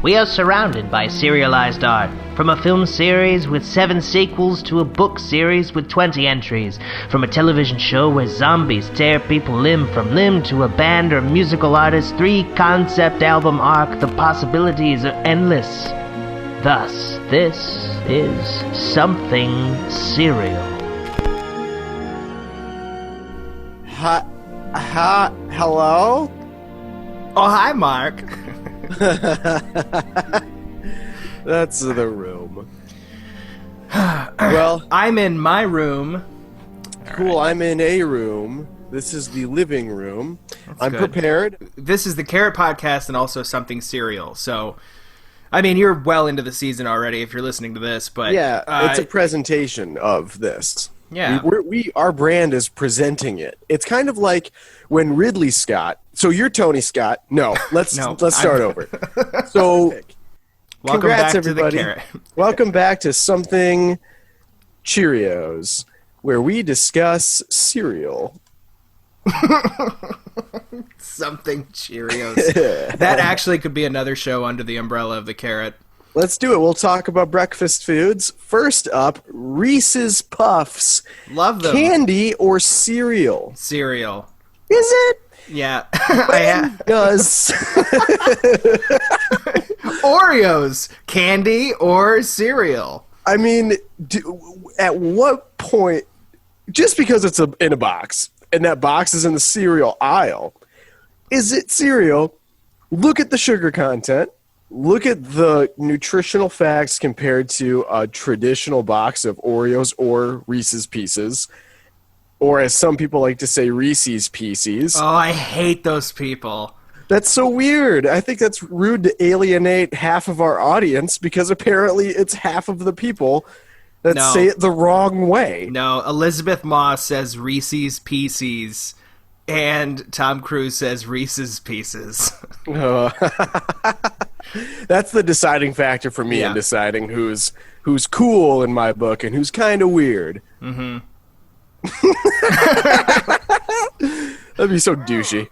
We are surrounded by serialized art, from a film series with 7 sequels to a book series with 20 entries, from a television show where zombies tear people limb from limb to a band or musical artist 3-concept album arc. The possibilities are endless. Thus, this is Something Serial. Hello? Oh, hi, Mark. That's the room. Well, I'm in my room. cool. I'm in a room. This is the living room. I'm good. prepared. This is the Carrot Podcast and also Something Serial. So, I mean, you're well into the season already if you're listening to this, but... Yeah, it's a presentation of this. Yeah. Our brand is presenting it. It's kind of like when Ridley Scott... So you're Tony Scott. No, let's start over. So, Welcome congrats, back everybody. to the Carrot. Welcome back to Something Cheerios, where we discuss cereal. Something Cheerios. That actually could be another show under the umbrella of the Carrot. Let's do it. We'll talk about breakfast foods. First up, Reese's Puffs. Love them. Candy or cereal? Cereal. Is it? Yeah. Does Oreos. Candy or cereal? I mean, at what point, just because it's in a box, and that box is in the cereal aisle, is it cereal? Look at the sugar content. Look at the nutritional facts compared to a traditional box of Oreos or Reese's Pieces, or as some people like to say, Reese's Pieces. Oh, I hate those people. That's so weird. I think that's rude to alienate half of our audience because apparently it's half of the people that say it the wrong way. No, Elizabeth Moss says Reese's Pieces, and Tom Cruise says Reese's Pieces. That's the deciding factor for me in deciding who's cool in my book and who's kind of weird. Mm-hmm. That'd be so douchey.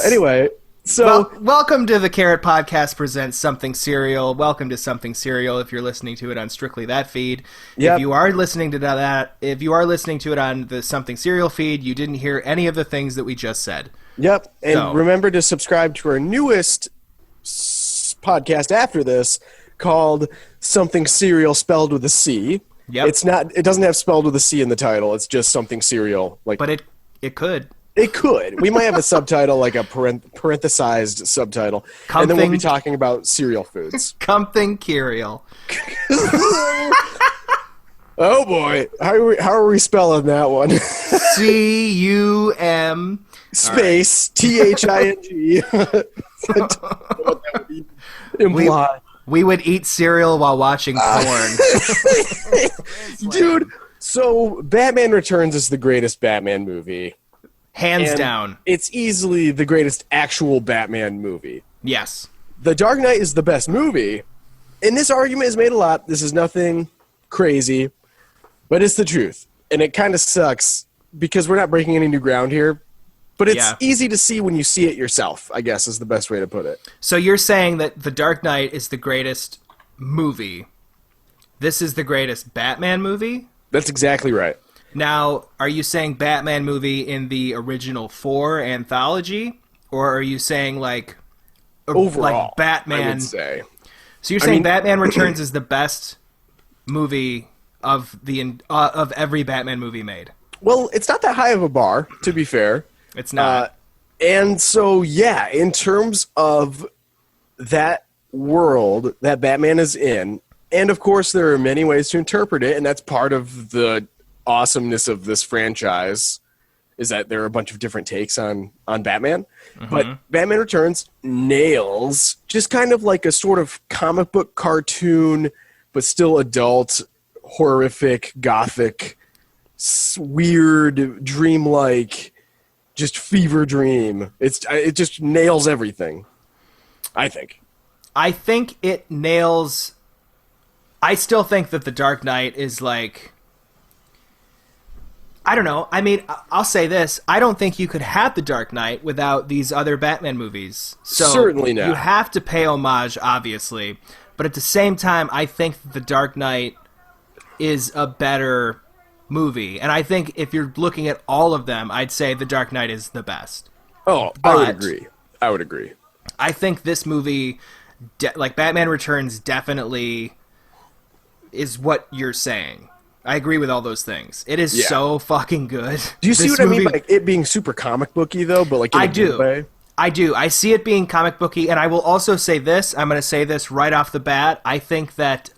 Anyway, so... welcome to the Carrot Podcast presents Something Serial. Welcome to Something Serial if you're listening to it on Strictly That feed. Yep. If you are listening to it on the Something Serial feed, you didn't hear any of the things that we just said. Yep, and remember to subscribe to our newest podcast after this called Something Serial spelled with a C. Yep. It doesn't have spelled with a C in the title. It's just Something Serial. But it could. It could. We might have a subtitle, like a parenthesized subtitle, and then we'll be talking about cereal foods. Something Cereal. Oh boy, how are we spelling that one? C-U-M space T-H-I-N-G. What that would imply. We would eat cereal while watching porn. Dude, so Batman Returns is the greatest Batman movie. Hands down. It's easily the greatest actual Batman movie. Yes. The Dark Knight is the best movie. And this argument is made a lot. This is nothing crazy, but it's the truth. And it kind of sucks because we're not breaking any new ground here. But it's easy to see when you see it yourself, I guess is the best way to put it. So you're saying that The Dark Knight is the greatest movie. This is the greatest Batman movie? That's exactly right. Now, are you saying Batman movie in the original 4 anthology? Or are you saying overall, like Batman? I would say. So you're saying Batman Returns is the best movie of every Batman movie made? Well, it's not that high of a bar, to be fair. It's not. And so, yeah, in terms of that world that Batman is in, and of course there are many ways to interpret it, and that's part of the awesomeness of this franchise, is that there are a bunch of different takes on Batman. Mm-hmm. But Batman Returns nails just kind of like a sort of comic book cartoon, but still adult, horrific, gothic, weird, dreamlike, just fever dream. It just nails everything, I think. I think it nails... I still think that The Dark Knight is like... I don't know. I mean, I'll say this. I don't think you could have The Dark Knight without these other Batman movies. So Certainly not. You have to pay homage, obviously. But at the same time, I think that The Dark Knight is a better movie. And I think if you're looking at all of them, I'd say The Dark Knight is the best. Oh, I would agree. I think this movie, like Batman Returns, definitely is what you're saying. I agree with all those things. It is so fucking good. Do you see what I mean by it being super comic booky, though? But like in a good way? I do. I see it being comic booky, and I will also say this. I'm going to say this right off the bat. I think that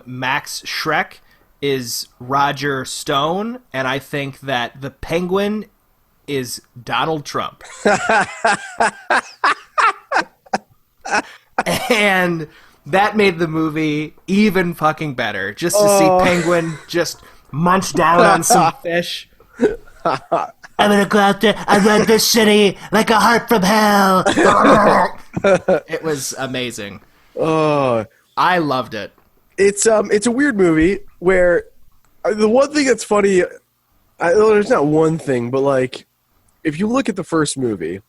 Max Schreck is Roger Stone, and I think that the Penguin is Donald Trump. And that made the movie even fucking better. Just to see Penguin just munch down on some fish. I'm gonna go out there and run this city like a heart from hell. It was amazing. I loved it. It's a weird movie where the one thing that's funny, there's not one thing, but like if you look at the first movie,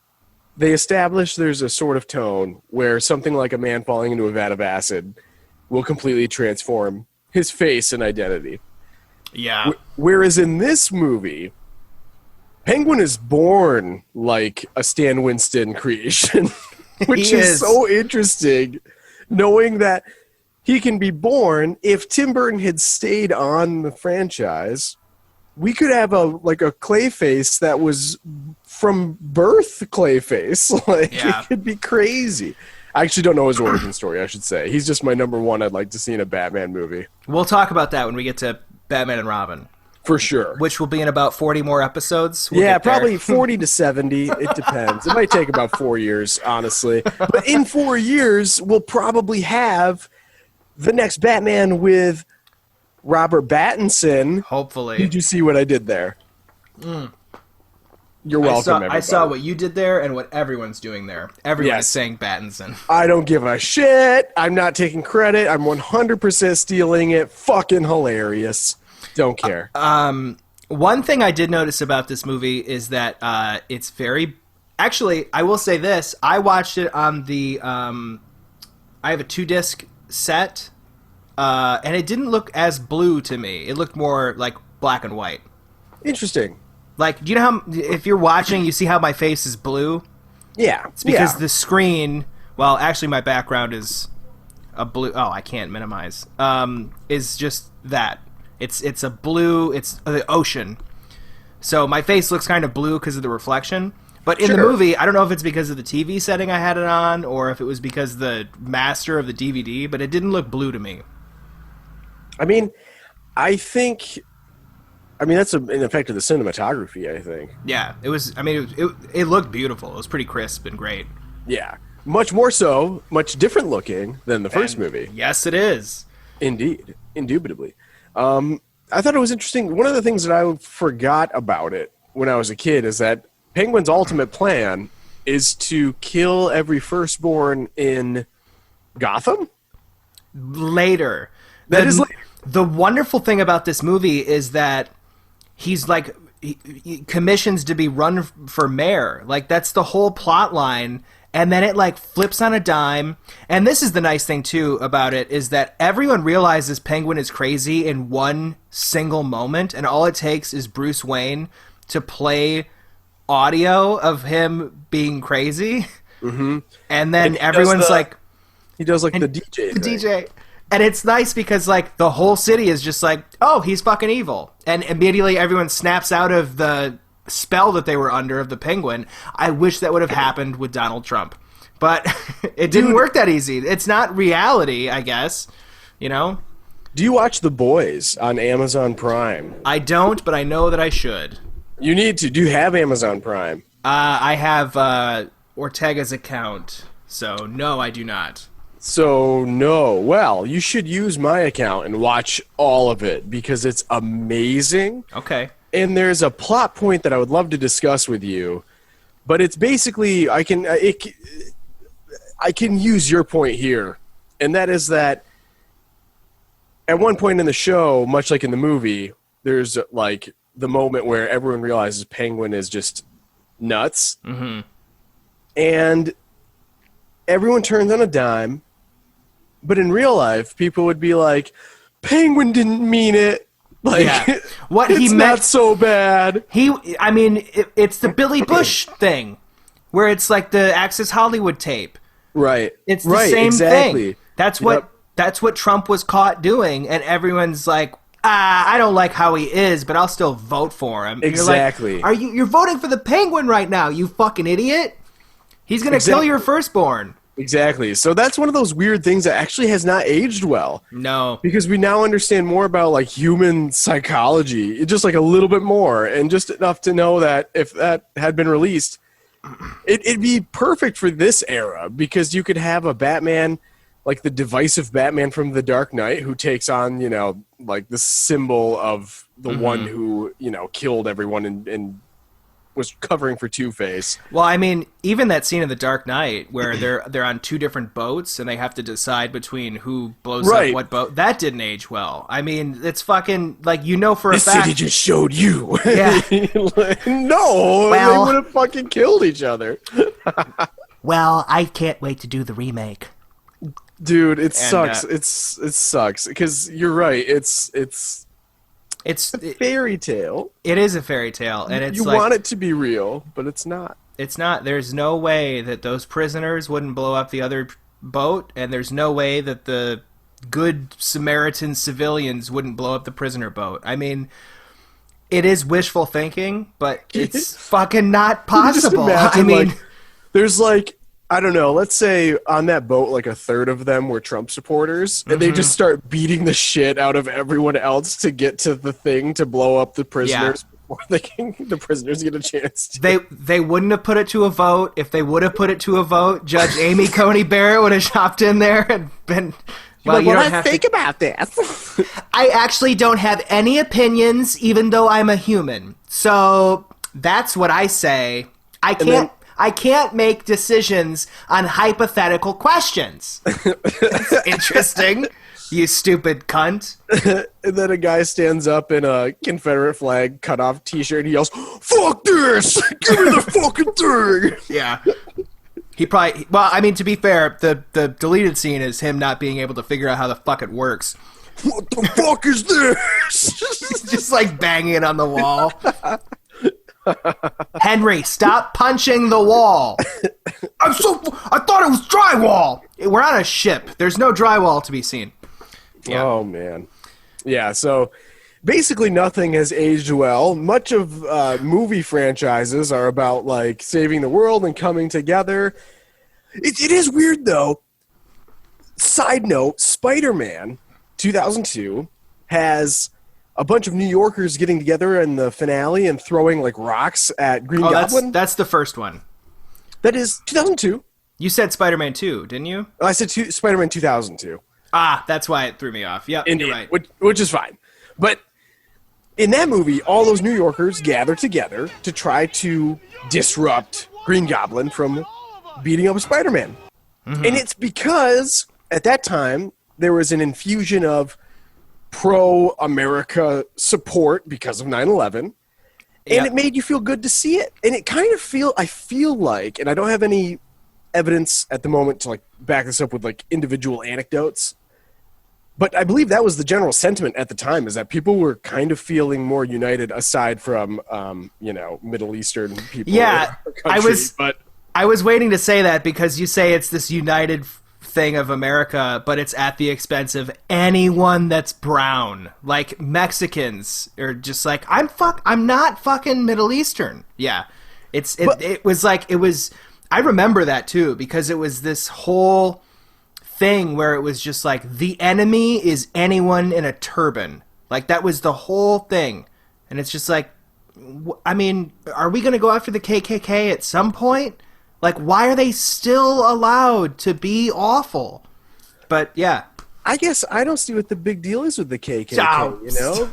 they establish there's a sort of tone where something like a man falling into a vat of acid will completely transform his face and identity. Yeah. Whereas in this movie, Penguin is born like a Stan Winston creation, which is so interesting, knowing that he can be born. If Tim Burton had stayed on the franchise, we could have a Clayface that was from birth Clayface. It could be crazy. I actually don't know his origin story, I should say. He's just my number one I'd like to see in a Batman movie. We'll talk about that when we get to Batman and Robin. For sure. Which will be in about 40 more episodes. Probably 40 to 70. It depends. It might take about 4 years, honestly. But in 4 years, we'll probably have the next Batman with Robert Pattinson. Hopefully. Did you see what I did there? You're welcome, everybody. I saw what you did there and what everyone's doing there. Everyone is saying Pattinson. I don't give a shit. I'm not taking credit. I'm 100% stealing it. Fucking hilarious. Don't care. One thing I did notice about this movie is that it's very... Actually, I will say this. I watched it on the... I have a 2-disc set, and it didn't look as blue to me. It looked more like black and white. Interesting. Like, do you know how... If you're watching, you see how my face is blue? Yeah. It's because the screen... Well, actually, my background is a blue... Oh, I can't minimize. Is just that. It's a blue, it's the ocean. So my face looks kind of blue because of the reflection. But in the movie, I don't know if it's because of the TV setting I had it on or if it was because the master of the DVD, but it didn't look blue to me. I mean, that's an effect of the cinematography, I think. Yeah, it was, it looked beautiful. It was pretty crisp and great. Yeah. Much more so, much different looking than the first movie. Yes, it is. Indeed. Indubitably. I thought it was interesting. One of the things that I forgot about it when I was a kid is that Penguin's ultimate plan is to kill every firstborn in Gotham? Later. That is later. The wonderful thing about this movie is that he's like he commissions to be run for mayor. Like that's the whole plot line. And then it like flips on a dime. And this is the nice thing too about it is that everyone realizes Penguin is crazy in one single moment. And all it takes is Bruce Wayne to play audio of him being crazy. Mm-hmm. And then everyone's like... He does like the DJ The DJ. And it's nice because like the whole city is just like, oh, he's fucking evil. And immediately everyone snaps out of the spell that they were under of the Penguin. I wish that would have happened with Donald Trump. But it didn't work that easy. It's not reality, I guess. You know? Do you watch The Boys on Amazon Prime? I don't, but I know that I should. You need to. Do you have Amazon Prime? I have Ortega's account. So, no, I do not. So, no. Well, you should use my account and watch all of it because it's amazing. Okay. And there's a plot point that I would love to discuss with you, but it's basically I can use your point here, and that is that at one point in the show, much like in the movie, there's like the moment where everyone realizes Penguin is just nuts. Mm-hmm. And everyone turns on a dime. But in real life, people would be like, Penguin didn't mean it. Like, Yeah. What it's he meant, not so bad. It's the Billy Bush thing, where it's like the Access Hollywood tape. Right. It's the same exactly. thing. That's what Trump was caught doing, and everyone's like, I don't like how he is, but I'll still vote for him. Exactly. You're like, you're voting for the Penguin right now, you fucking idiot. He's gonna kill your firstborn. Exactly. So that's one of those weird things that actually has not aged well. No. Because we now understand more about like human psychology, just like a little bit more, and just enough to know that if that had been released, it'd be perfect for this era, because you could have a Batman, like the divisive Batman from The Dark Knight, who takes on, you know, like the symbol of the one who, you know, killed everyone and was covering for Two-Face. Well, I mean, even that scene in The Dark Knight where they're on two different boats and they have to decide between who blows up what boat, that didn't age well. I mean, it's fucking, like, you know for a fact... The city just showed you. Yeah. No, they would have fucking killed each other. Well, I can't wait to do the remake. Dude, it sucks. It sucks, because you're right. It's a fairy tale. It is a fairy tale, and it's you want it to be real, but it's not. It's not. There's no way that those prisoners wouldn't blow up the other boat, and there's no way that the good Samaritan civilians wouldn't blow up the prisoner boat. I mean, it is wishful thinking, but it's fucking not possible. Imagine, I mean, like, there's like, I don't know, let's say on that boat, like a third of them were Trump supporters, and they just start beating the shit out of everyone else to get to the thing to blow up the prisoners before the prisoners get a chance to. They wouldn't have put it to a vote. If they would have put it to a vote, Judge Amy Coney Barrett would have chopped in there and been... Well, you don't have to think about this. I actually don't have any opinions, even though I'm a human. So that's what I say. I can't make decisions on hypothetical questions. That's interesting, you stupid cunt. And then a guy stands up in a Confederate flag cut-off T-shirt and he yells, "Fuck this! Give me the fucking thing!" Yeah. He probably... Well, I mean, to be fair, the deleted scene is him not being able to figure out how the fuck it works. What the fuck is this? He's just, like, banging it on the wall. Henry, stop punching the wall. I thought it was drywall. We're on a ship. There's no drywall to be seen. Yeah. Oh, man. Yeah, so basically nothing has aged well. Much of movie franchises are about, like, saving the world and coming together. It is weird, though. Side note, Spider-Man 2002 has a bunch of New Yorkers getting together in the finale and throwing, like, rocks at Green Goblin. That's the first one. That is 2002. You said Spider-Man 2, didn't you? I said Spider-Man 2002. Ah, that's why it threw me off. Yeah, you're right. Which is fine. But in that movie, all those New Yorkers gather together to try to disrupt Green Goblin from beating up Spider-Man. Mm-hmm. And it's because, at that time, there was an infusion of pro-America support because of 9/11, and it made you feel good to see it. And it kind of I feel like, and I don't have any evidence at the moment to, like, back this up with, like, individual anecdotes, but I believe that was the general sentiment at the time, is that people were kind of feeling more united, aside from Middle Eastern people. Yeah, country, I was waiting to say that, because you say it's this united thing of America, but it's at the expense of anyone that's brown. Like, Mexicans are just like, I'm not fucking Middle Eastern. Yeah. It was I remember that too, because it was this whole thing where it was just like, the enemy is anyone in a turban. Like, that was the whole thing. And it's just like, I mean, are we going to go after the KKK at some point? Like, why are they still allowed to be awful? But, yeah. I guess I don't see what the big deal is with the KKK, you know?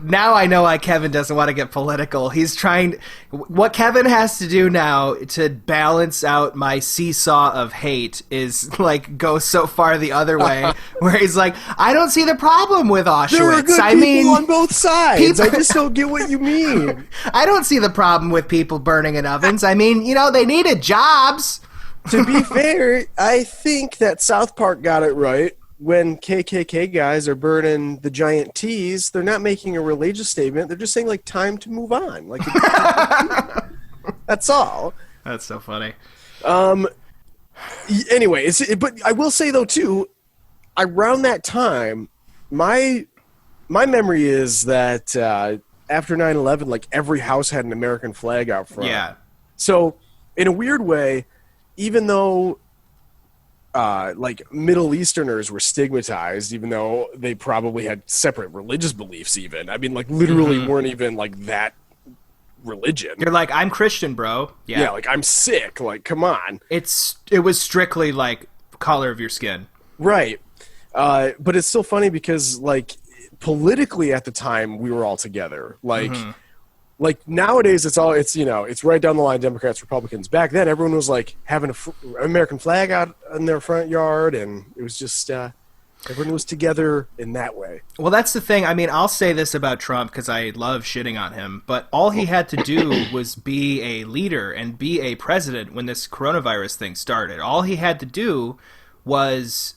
Now I know why Kevin doesn't want to get political. He's trying. What Kevin has to do now to balance out my seesaw of hate is like go so far the other way, where he's like, I don't see the problem with Auschwitz. There are good people on both sides. I just don't get what you mean. I don't see the problem with people burning in ovens. I mean, they needed jobs. To be fair, I think that South Park got it right. When KKK guys are burning the giant T's, they're not making a religious statement. They're just saying, like, time to move on. Like, that's all. That's so funny. Anyway, but I will say, though, too, around that time, my memory is that after 9/11, like, every house had an American flag out front. Yeah. So, in a weird way, even though like Middle Easterners were stigmatized, even though they probably had separate religious beliefs even. I mean, like, literally weren't even, like, that religion. You're like, I'm Christian, bro. Yeah, like, I'm sick. Like, come on. It was strictly, like, color of your skin. Right. But it's still funny because, like, politically at the time, we were all together. Like, like nowadays, it's right down the line, Democrats, Republicans. Back then, everyone was like having an American flag out in their front yard, and it was just everyone was together in that way. Well, that's the thing. I mean, I'll say this about Trump because I love shitting on him, but all he had to do was be a leader and be a president when this coronavirus thing started. All he had to do was,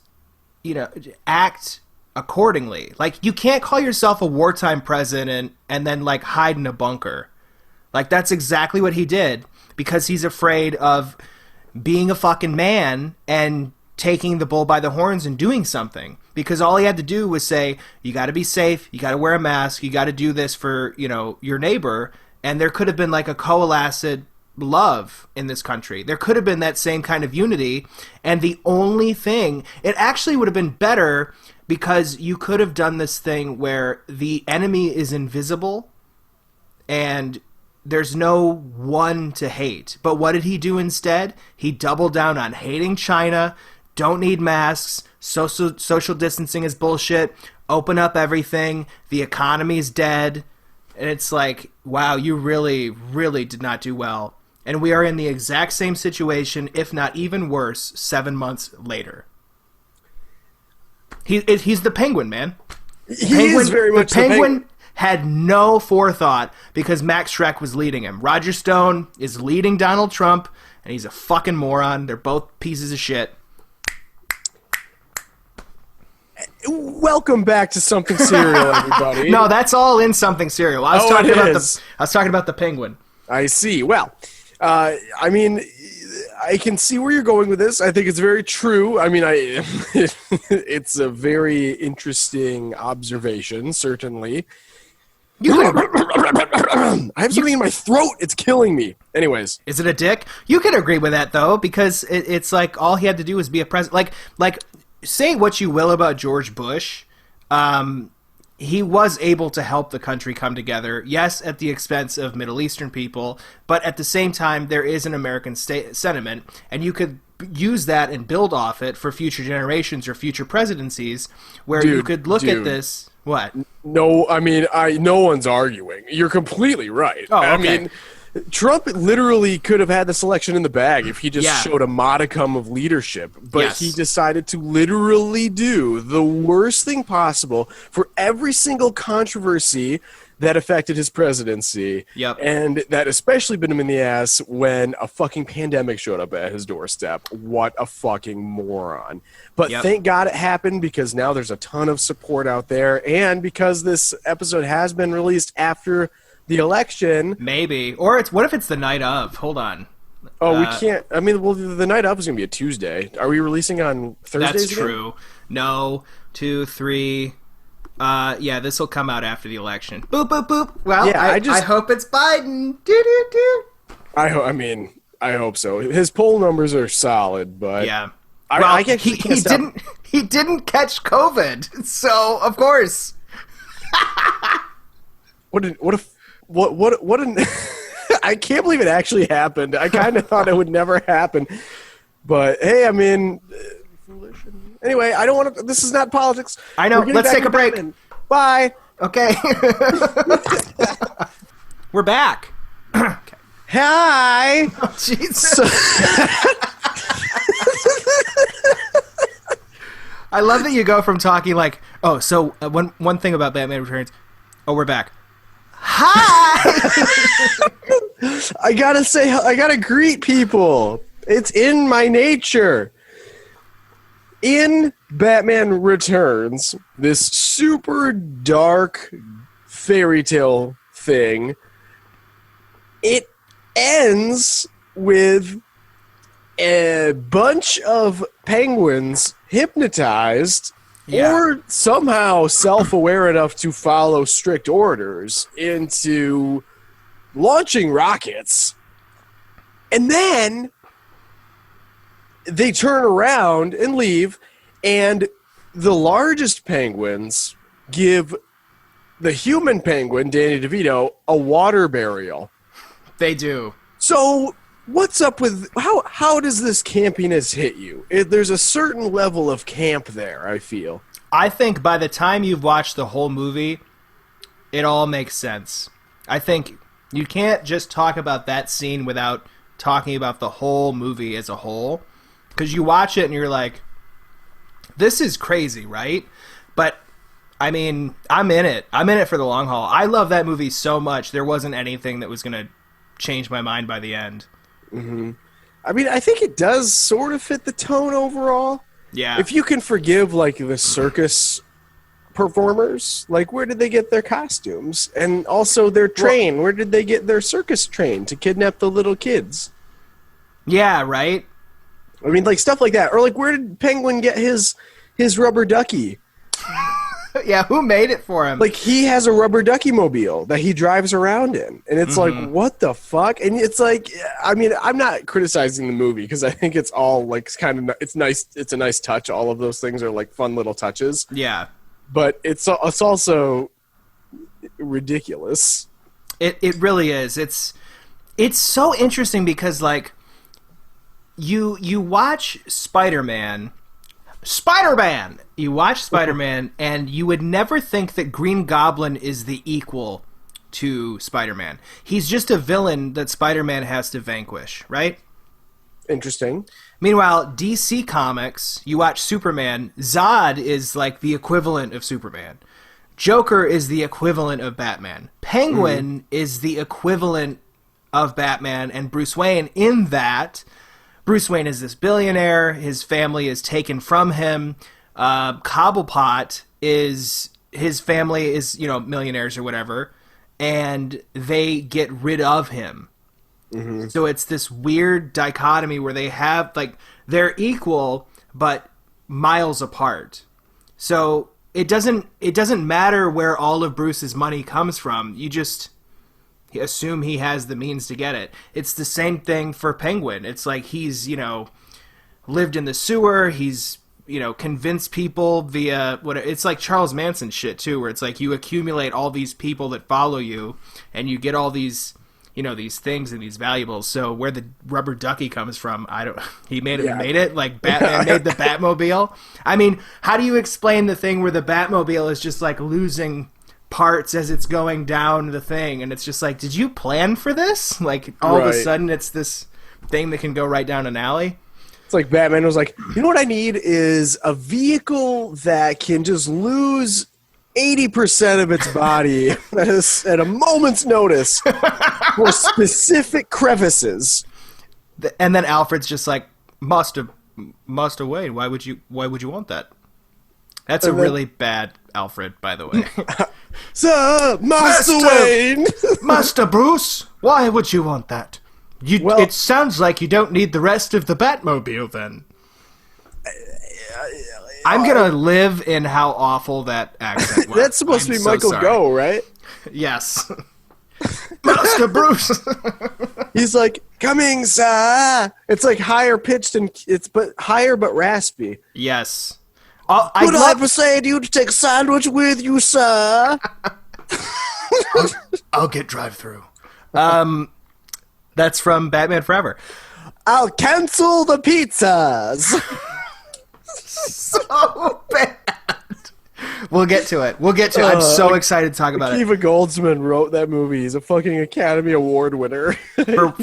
act accordingly. Like, you can't call yourself a wartime president and then, like, hide in a bunker. Like, that's exactly what he did because he's afraid of being a fucking man and taking the bull by the horns and doing something. Because all he had to do was say, you got to be safe, you got to wear a mask, you got to do this for, your neighbor. And there could have been, like, a coalesced love in this country. There could have been that same kind of unity. And the only thing, it actually would have been better because you could have done this thing where the enemy is invisible and there's no one to hate. But what did he do instead? He doubled down on hating China, don't need masks, social distancing is bullshit, open up everything, the economy's dead. And it's like, wow, you really, really did not do well. And we are in the exact same situation, if not even worse, 7 months later. He's the Penguin, man. He is very much the Penguin. Had no forethought because Max Schreck was leading him. Roger Stone is leading Donald Trump, and he's a fucking moron. They're both pieces of shit. Welcome back to Something Serial, everybody. No, that's all in Something Serial. I was talking about the Penguin. I see. Well, I mean, I can see where you're going with this. I think it's very true. I mean, it's a very interesting observation, certainly. I have something in my throat. It's killing me. Anyways. Is it a dick? You could agree with that, though, because it's like all he had to do was be a president. Like, say what you will about George Bush, he was able to help the country come together, yes, at the expense of Middle Eastern people, but at the same time, there is an American sentiment, and you could use that and build off it for future generations or future presidencies, where you could look at this. What? No, I mean, no one's arguing. You're completely right. Oh, okay. I mean, Trump literally could have had this election in the bag if he just showed a modicum of leadership. But he decided to literally do the worst thing possible for every single controversy that affected his presidency. Yep. And that especially bit him in the ass when a fucking pandemic showed up at his doorstep. What a fucking moron. But thank God it happened because now there's a ton of support out there. And because this episode has been released after the election. Maybe. Or what if it's the night of? Hold on. Oh, we can't. I mean, well, the night of is going to be a Tuesday. Are we releasing on Thursdays? That's true. No. 2, 3. Yeah, this will come out after the election. Boop, boop, boop. Well, yeah, I hope it's Biden. Do. I hope so. His poll numbers are solid, but yeah. He didn't catch COVID, so of course. What an I can't believe it actually happened. I kind of thought it would never happen. But hey, I mean, foolish. Anyway, I don't want to. This is not politics. I know. Let's take a break. Bye. Okay. We're back. Okay. Hi. Oh, Jesus. I love that you go from talking like, oh, so one thing about Batman Returns. Oh, we're back. Hi. I gotta greet people. It's in my nature. In Batman Returns, this super dark fairy tale thing, it ends with a bunch of penguins hypnotized or somehow self-aware enough to follow strict orders into launching rockets. And then they turn around and leave, and the largest penguins give the human penguin, Danny DeVito, a water burial. They do. So what's up with how does this campiness hit you? There's a certain level of camp there, I feel. I think by the time you've watched the whole movie, it all makes sense. I think you can't just talk about that scene without talking about the whole movie as a whole. Because you watch it and you're like, this is crazy, right? But, I mean, I'm in it. I'm in it for the long haul. I love that movie so much, there wasn't anything that was going to change my mind by the end. Mm-hmm. I mean, I think it does sort of fit the tone overall. Yeah. If you can forgive, like, the circus performers, like, where did they get their costumes? And also their train. Where did they get their circus train to kidnap the little kids? Yeah, right? I mean, like, stuff like that. Or, like, where did Penguin get his rubber ducky? Yeah, who made it for him? Like, he has a rubber ducky mobile that he drives around in. And it's like, what the fuck? And it's like, I mean, I'm not criticizing the movie because I think it's all, like, kind of, it's nice. It's a nice touch. All of those things are, like, fun little touches. Yeah. But it's also ridiculous. It really is. It's so interesting because, like, you watch Spider-Man, you watch Spider-Man, and you would never think that Green Goblin is the equal to Spider-Man. He's just a villain that Spider-Man has to vanquish, right? Interesting. Meanwhile, DC Comics, you watch Superman, Zod is like the equivalent of Superman. Joker is the equivalent of Batman. Penguin is the equivalent of Batman and Bruce Wayne in that Bruce Wayne is this billionaire. His family is taken from him. Cobblepot is, his family is, you know, millionaires or whatever, and they get rid of him. Mm-hmm. So it's this weird dichotomy where they have, like, they're equal, but miles apart. So it doesn't matter where all of Bruce's money comes from. You just assume he has the means to get it. It's the same thing for Penguin. It's like he's, you know, lived in the sewer. He's, you know, convinced people via what it's like Charles Manson shit too, where it's like you accumulate all these people that follow you and you get all these, you know, these things and these valuables. So where the rubber ducky comes from, he made it like Batman made the Batmobile. I mean, how do you explain the thing where the Batmobile is just like losing parts as it's going down the thing, and it's just like, did you plan for this? Like, all of a sudden it's this thing that can go right down an alley. It's like Batman was like, you know what I need is a vehicle that can just lose 80% of its body at a moment's notice for specific crevices. And then Alfred's just like, must have Wayne. Why would you want that? That's a really bad Alfred, by the way. Sir, Master Wayne! Master Bruce, why would you want that? It sounds like you don't need the rest of the Batmobile, then. I'm gonna live in how awful that accent was. That's supposed to be Michael Go, right? Yes. Master Bruce! He's like, coming, sir! It's like higher pitched and higher but raspy. Yes. Would I persuade you to take a sandwich with you, sir? I'll get drive-through. That's from Batman Forever. I'll cancel the pizzas. So bad. We'll get to it. I'm so excited to talk about it. Akiva Goldsman wrote that movie. He's a fucking Academy Award winner.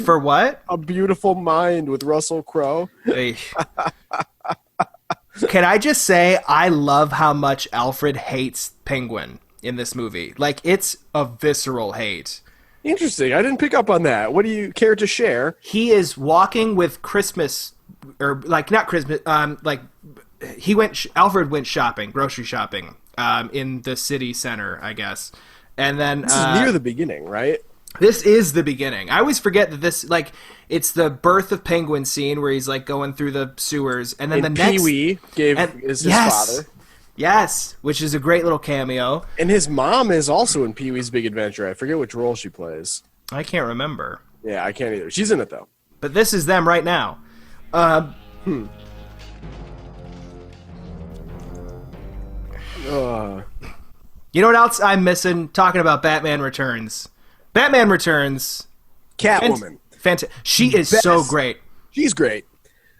For what? A Beautiful Mind with Russell Crowe. Can I just say, I love how much Alfred hates Penguin in this movie. Like, it's a visceral hate. Interesting. I didn't pick up on that. What do you care to share? He is walking with Christmas, or like not Christmas. Alfred went shopping, grocery shopping, in the city center, I guess. And then this is near the beginning, right? This is the beginning. I always forget that this, like, it's the birth of Penguin scene where he's like going through the sewers, and then the next Pee-wee is his father. Yes, which is a great little cameo. And his mom is also in Pee-wee's Big Adventure. I forget which role she plays. I can't remember. Yeah, I can't either. She's in it, though. But this is them right now. You know what else I'm missing? Talking about Batman Returns. Batman Returns. Catwoman. Fantastic. She is so great. She's great.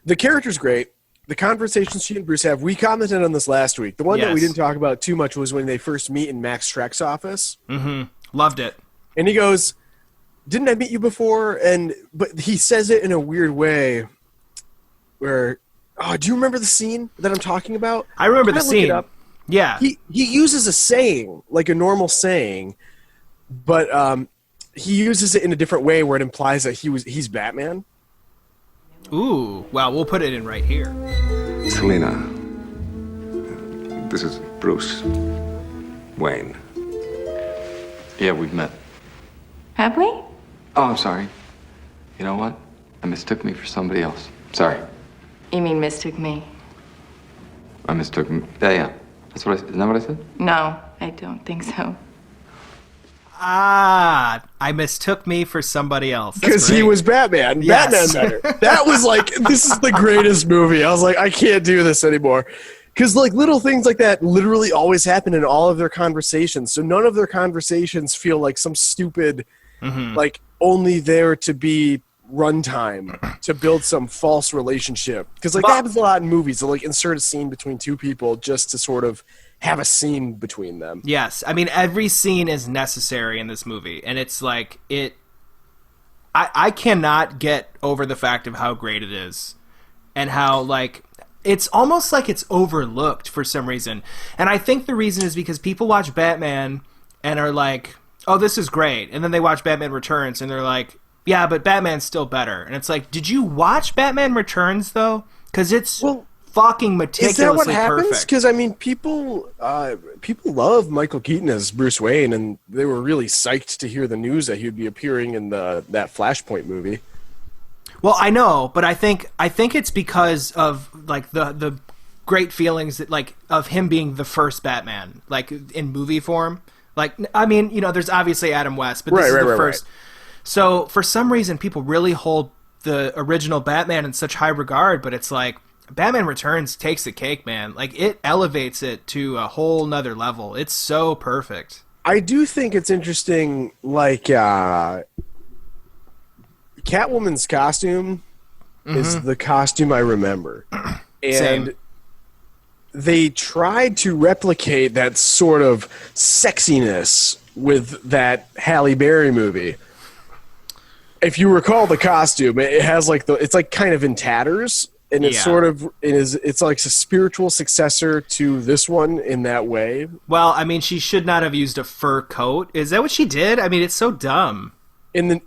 The character's great. The conversations she and Bruce have, we commented on this last week. The one that we didn't talk about too much was when they first meet in Max Schreck's office. Mm-hmm. Loved it. And he goes, "Didn't I meet you before?" But he says it in a weird way where, do you remember the scene that I'm talking about? I remember the scene. Look it up? Yeah. He uses a saying, like a normal saying, but he uses it in a different way where it implies that he's Batman. Ooh, well, we'll put it in right here. Selena, this is Bruce Wayne. Yeah, we've met. Have we? Oh, I'm sorry. You know what? I mistook me for somebody else. Sorry. You mean mistook me? I mistook me. Yeah. That's what isn't that what I said? No, I don't think so. I mistook me for somebody else. Because he was Batman. Yes. Batman better. That was like, this is the greatest movie. I was like, I can't do this anymore. Because like little things like that literally always happen in all of their conversations. So none of their conversations feel like some stupid, like only there to be runtime to build some false relationship. Because like that happens a lot in movies. They'll like insert a scene between two people just to sort of have a scene between them. Yes. I mean, every scene is necessary in this movie. And it's like, I cannot get over the fact of how great it is. And how, like, it's almost like it's overlooked for some reason. And I think the reason is because people watch Batman and are like, oh, this is great. And then they watch Batman Returns and they're like, yeah, but Batman's still better. And it's like, did you watch Batman Returns, though? Because it's fucking meticulously perfect. Is that what happens? Because, I mean, people love Michael Keaton as Bruce Wayne, and they were really psyched to hear the news that he would be appearing in that Flashpoint movie. Well, I know, but I think it's because of like the great feelings that like of him being the first Batman, like in movie form. Like, I mean, you know, there's obviously Adam West, but this is the first. Right. So for some reason, people really hold the original Batman in such high regard, but it's like Batman Returns takes the cake, man. Like it elevates it to a whole nother level. It's so perfect. I do think it's interesting, like Catwoman's costume is the costume I remember. And Same. They tried to replicate that sort of sexiness with that Halle Berry movie. If you recall the costume, it has like it's like kind of in tatters, and it's sort of it's like a spiritual successor to this one in that way. Well, I mean, she should not have used a fur coat. Is that what she did? I mean, it's so dumb. In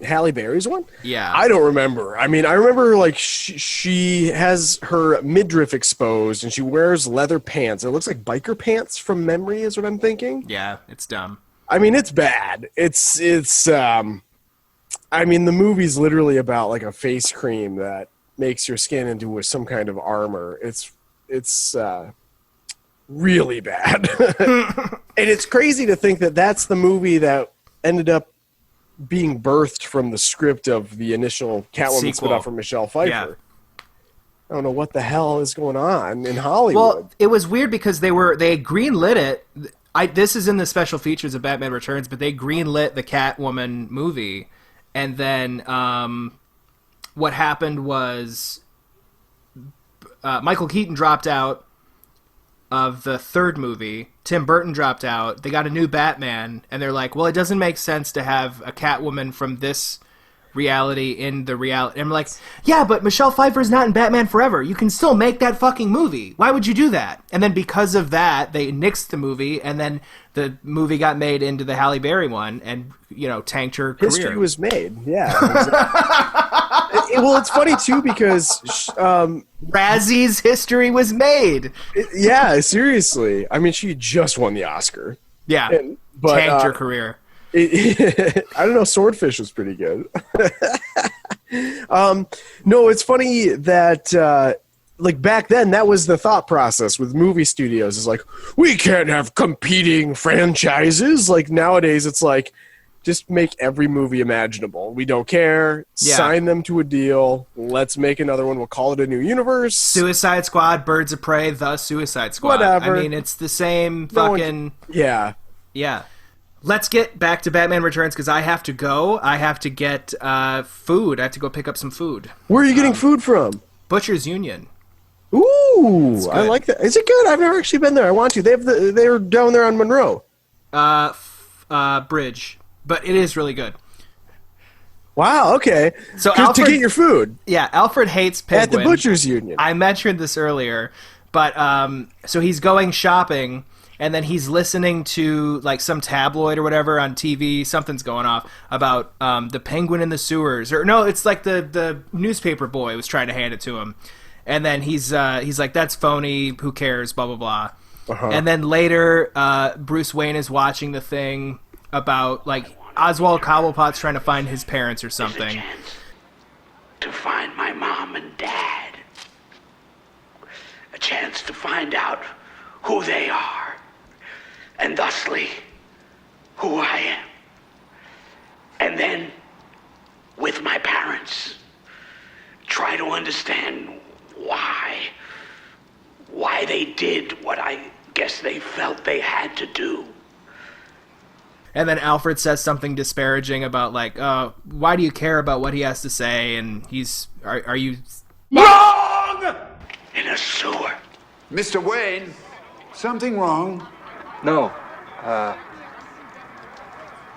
Halle Berry's one? Yeah. I don't remember. I mean, I remember like she has her midriff exposed and she wears leather pants. It looks like biker pants from memory is what I'm thinking. Yeah, it's dumb. I mean, it's bad. It's I mean, the movie's literally about like a face cream that makes your skin into some kind of armor. It's really bad. And it's crazy to think that that's the movie that ended up being birthed from the script of the initial Catwoman spin-off from Michelle Pfeiffer. Yeah. I don't know what the hell is going on in Hollywood. Well, it was weird because they greenlit it. This is in the special features of Batman Returns, but they greenlit the Catwoman movie, and then what happened was Michael Keaton dropped out. of the third movie, Tim Burton dropped out. They got a new Batman, and they're like, well, it doesn't make sense to have a Catwoman from this reality in the reality. And I'm like, yeah, but Michelle Pfeiffer's not in Batman Forever. You can still make that fucking movie. Why would you do that? And then because of that, they nixed the movie, and then the movie got made into the Halle Berry one, and, you know, tanked her career. History was made, yeah. Well, it's funny, too, because... Razzie's history was made. Yeah, seriously. I mean, she just won the Oscar. Yeah, but, tanked her career. I don't know, Swordfish was pretty good. No, it's funny that... like back then, that was the thought process with movie studios. Is like, we can't have competing franchises. Like nowadays, it's like, just make every movie imaginable. We don't care. Yeah. Sign them to a deal. Let's make another one. We'll call it a new universe. Suicide Squad, Birds of Prey, The Suicide Squad. Whatever. I mean, it's the same fucking... Yeah. Yeah. Let's get back to Batman Returns, because I have to go. I have to get food. I have to go pick up some food. Where are you getting food from? Butcher's Union. Ooh, I like that. Is it good? I've never actually been there. I want to. They're down there on Monroe. Bridge. But it is really good. Wow, okay. So to get your food. Yeah, Alfred hates Penguin. At the Butcher's Union. I mentioned this earlier, but so he's going shopping, and then he's listening to like some tabloid or whatever on TV. Something's going off about the penguin in the sewers. Or no, it's like the newspaper boy was trying to hand it to him. And then he's like, that's phony, who cares, blah, blah, blah. Uh-huh. And then later, Bruce Wayne is watching the thing about, like, Oswald Cobblepot's trying to find his parents or something. There's a chance to find my mom and dad. A chance to find out who they are. And thusly, who I am. And then, with my parents, try to understand why they did what I guess they felt they had to do. And then Alfred says something disparaging about, like, why do you care about what he has to say? And are you... Wrong! In a sewer. Mr. Wayne, something wrong? No.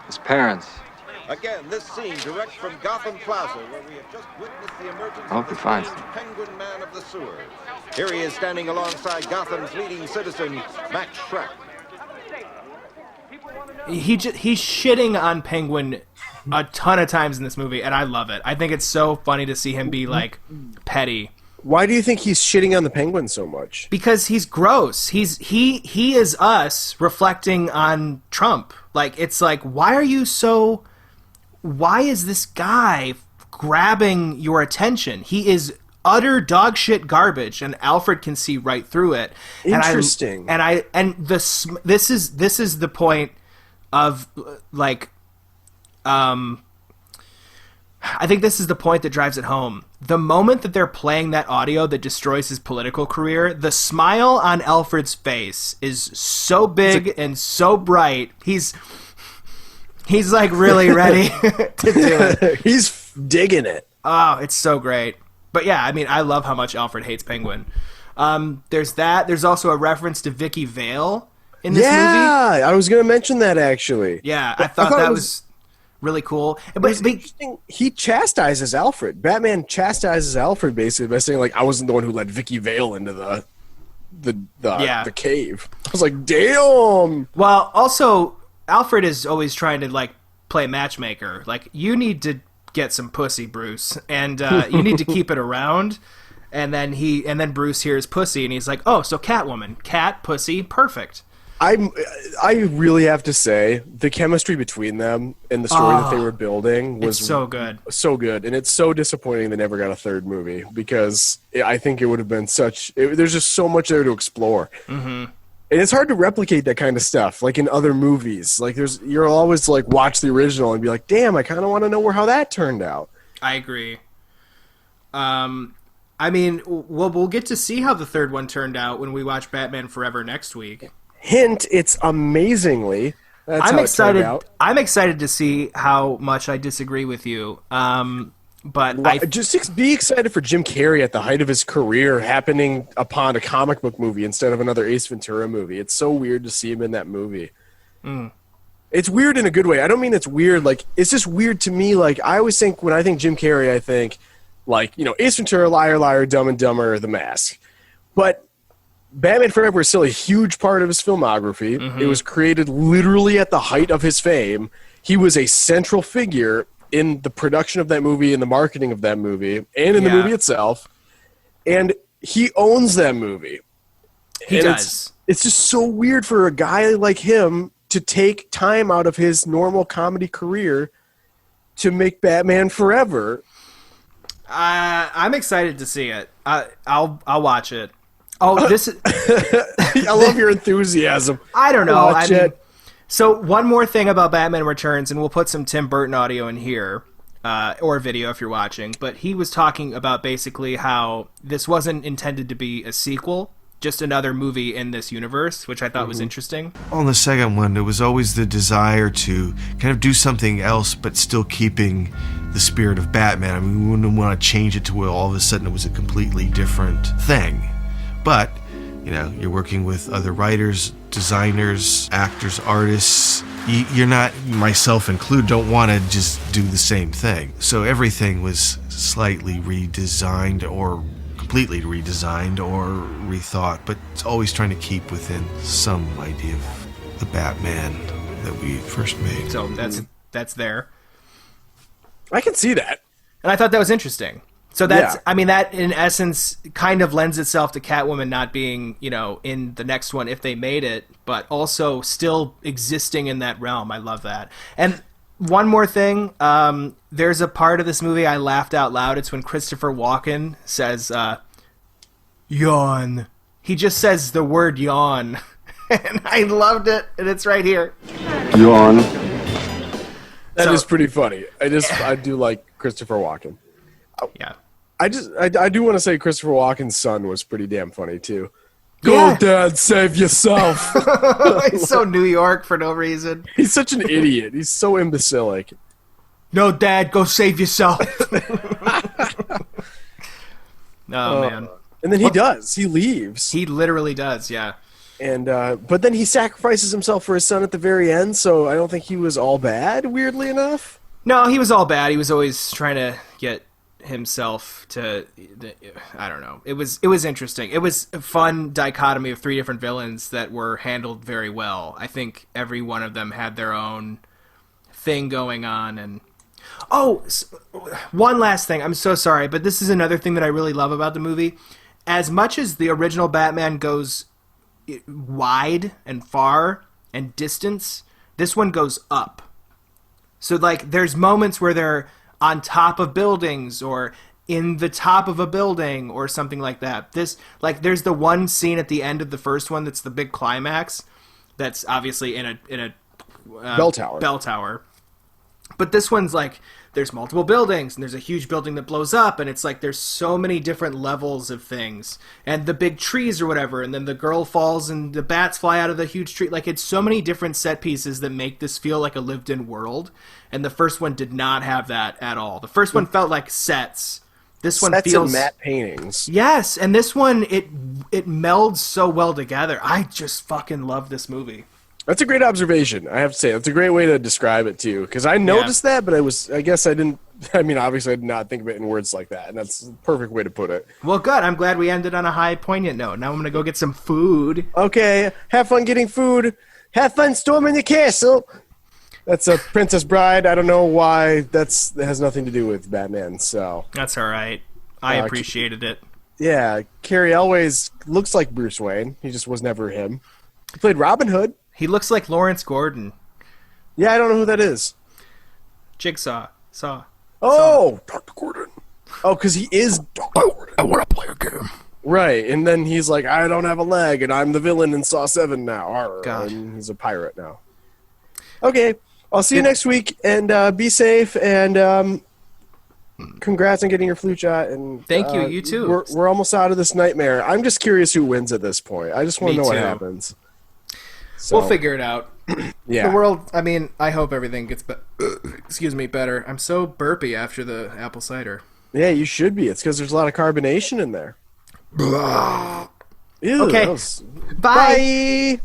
His parents. Again, this scene direct from Gotham Plaza, where we have just witnessed the emergence I hope he finds of him. the Penguin Man of the Sewer. Here he is standing alongside Gotham's leading citizen, Max Schreck. He's shitting on Penguin a ton of times in this movie, and I love it. I think it's so funny to see him be, like, petty. Why do you think he's shitting on the Penguin so much? Because he's gross. He is us reflecting on Trump. Like, it's like, why is this guy grabbing your attention? He is utter dog shit garbage, and Alfred can see right through it. Interesting. This is the point of, like, I think this is the point that drives it home. The moment that they're playing that audio that destroys his political career, the smile on Alfred's face is so big and so bright. He's like really ready to do it. He's digging it. Oh, it's so great. But yeah, I mean, I love how much Alfred hates Penguin. There's that. There's also a reference to Vicky Vale in this movie. Yeah, I was going to mention that actually. Yeah, I thought that was really cool. But interesting. He chastises Alfred. Batman chastises Alfred basically by saying, like, I wasn't the one who let Vicky Vale into the cave. I was like, damn. Well, also, Alfred is always trying to, like, play matchmaker. Like, you need to get some pussy, Bruce, and you need to keep it around. And then Bruce hears pussy, and he's like, oh, so Catwoman, cat, pussy, perfect. I really have to say the chemistry between them and the story that they were building was so good, and it's so disappointing they never got a third movie because I think it would have been there's just so much there to explore. Mm-hmm. And it's hard to replicate that kind of stuff, like in other movies. Like you're always like watch the original and be like, damn, I kind of want to know how that turned out. I agree. I mean, we'll get to see how the third one turned out when we watch Batman Forever next week. Hint: it's amazingly. I'm excited. I'm excited to see how much I disagree with you. But just be excited for Jim Carrey at the height of his career happening upon a comic book movie instead of another Ace Ventura movie. It's so weird to see him in that movie. It's weird in a good way. I don't mean it's weird. Like, it's just weird to me. Like, I always think when I think Jim Carrey, I think like, Ace Ventura, Liar, Liar, Dumb and Dumber, The Mask. But Batman Forever is still a huge part of his filmography. Mm-hmm. It was created literally at the height of his fame. He was a central figure in the production of that movie, in the marketing of that movie, and in the movie itself. And he owns that movie. He does. It's just so weird for a guy like him to take time out of his normal comedy career to make Batman Forever. I'm excited to see it. I'll watch it. Oh, this is... I love your enthusiasm. I don't know. So one more thing about Batman Returns, and we'll put some Tim Burton audio in here, or video if you're watching, but he was talking about basically how this wasn't intended to be a sequel, just another movie in this universe, which I thought was interesting. On the second one, there was always the desire to kind of do something else, but still keeping the spirit of Batman. I mean, we wouldn't want to change it to where all of a sudden it was a completely different thing. But, you're working with other writers, designers, actors, artists. You're not, myself included, don't want to just do the same thing. So everything was slightly redesigned or completely redesigned or rethought, but it's always trying to keep within some idea of the Batman that we first made. So that's there. I can see that. And I thought that was interesting. So that's, I mean, that in essence kind of lends itself to Catwoman not being, in the next one if they made it, but also still existing in that realm. I love that. And one more thing, there's a part of this movie I laughed out loud. It's when Christopher Walken says, yawn. He just says the word yawn. And I loved it, and it's right here. Yawn. That is pretty funny. I do like Christopher Walken. Yeah. I do want to say Christopher Walken's son was pretty damn funny too. Go, Dad, save yourself. He's so New York for no reason. He's such an idiot. He's so imbecilic. No, Dad, go save yourself. Man. And then he does. He leaves. He literally does, yeah. And but then he sacrifices himself for his son at the very end, so I don't think he was all bad, weirdly enough. No, he was all bad. He was always trying to get himself to, I don't know. It was interesting. It was a fun dichotomy of three different villains that were handled very well. I think every one of them had their own thing going on. And one last thing. I'm so sorry, but this is another thing that I really love about the movie. As much as the original Batman goes wide and far and distance, this one goes up. So like there's moments where they're on top of buildings or in the top of a building or something like that. There's the one scene at the end of the first one that's the big climax that's obviously in a bell tower. But this one's like there's multiple buildings and there's a huge building that blows up and it's like there's so many different levels of things and the big trees or whatever, and then the girl falls and the bats fly out of the huge tree. Like it's so many different set pieces that make this feel like a lived-in world, and the first one did not have that at all. The first one felt like sets. This one feels and matte paintings. Yes, and this one it melds so well together. I just fucking love this movie. That's a great observation, I have to say. That's a great way to describe it, too. Because I noticed that, but obviously I did not think of it in words like that. And that's the perfect way to put it. Well, good. I'm glad we ended on a high, poignant note. Now I'm going to go get some food. Okay, have fun getting food. Have fun storming the castle. That's a Princess Bride. I don't know why. That has nothing to do with Batman, so. That's all right. I appreciated it. Yeah, Cary Elwes looks like Bruce Wayne. He just was never him. He played Robin Hood. He looks like Lawrence Gordon. Yeah, I don't know who that is. Jigsaw. Oh, Dr. Gordon. Oh, because he is Dr. Gordon. I want to play a game. Right, and then he's like, I don't have a leg, and I'm the villain in Saw 7 now. Arr, God. And he's a pirate now. Okay, I'll see you next week, and be safe, and congrats on getting your flu shot. And thank you, you too. We're almost out of this nightmare. I'm just curious who wins at this point. I just want to know what happens. So. We'll figure it out. Yeah. The world, I mean, I hope everything gets better. I'm so burpy after the apple cider. Yeah, you should be. It's because there's a lot of carbonation in there. Ew, Okay. that was- Bye. Bye.